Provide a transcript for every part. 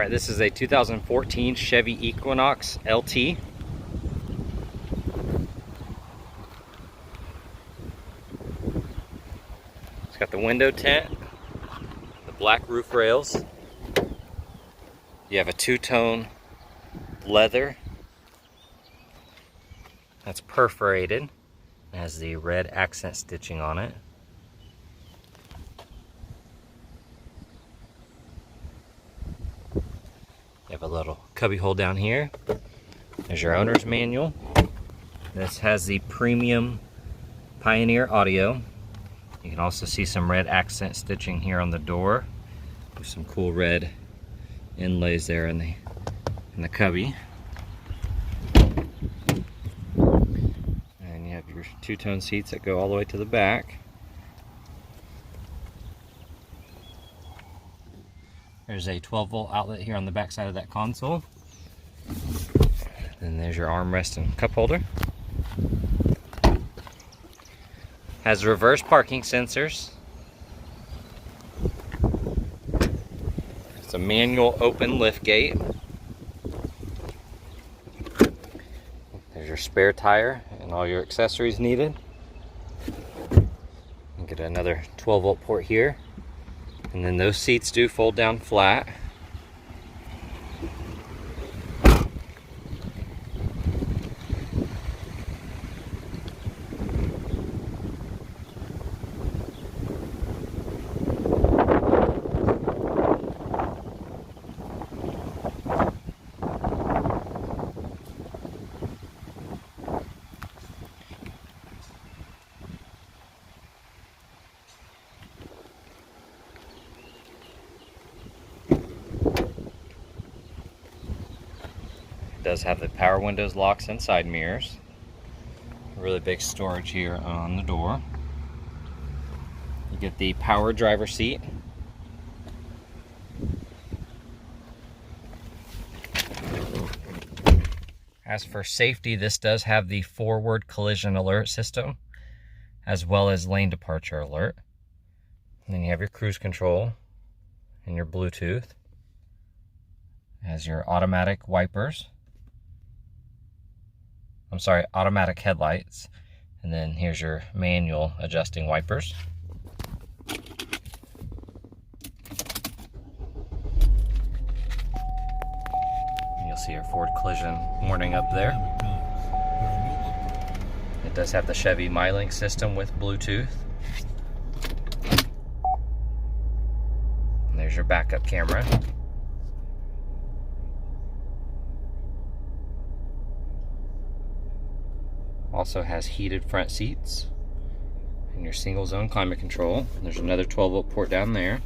Alright, this is a 2014 Chevy Equinox LT. It's got the window tint, the black roof rails. You have a two-tone leather that's perforated. It has the red accent stitching on it. You have a little cubby hole down here. There's your owner's manual. This has the premium Pioneer audio. You can also see some red accent stitching here on the door with some cool red inlays there in the cubby. And you have your two-tone seats that go all the way to the back. There's a 12-volt outlet here on the back side of that console. Then there's your armrest and cup holder. Has reverse parking sensors. It's a manual open lift gate. There's your spare tire and all your accessories needed. You get another 12-volt port here. And then those seats do fold down flat. It does have the power windows, locks, and side mirrors. Really big storage here on the door. You get the power driver seat. As for safety, this does have the forward collision alert system, as well as lane departure alert. And then you have your cruise control and your Bluetooth. It has your automatic wipers. Automatic headlights. And then here's your manual adjusting wipers. You'll see your forward collision warning up there. It does have the Chevy MyLink system with Bluetooth. And there's your backup camera. Also has heated front seats and your single zone climate control. There's another 12-volt port down there.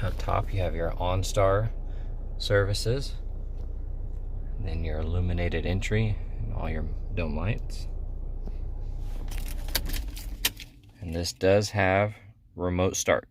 Up top you have your ONSTAR services, and then your illuminated entry and all your dome lights. And this does have remote start.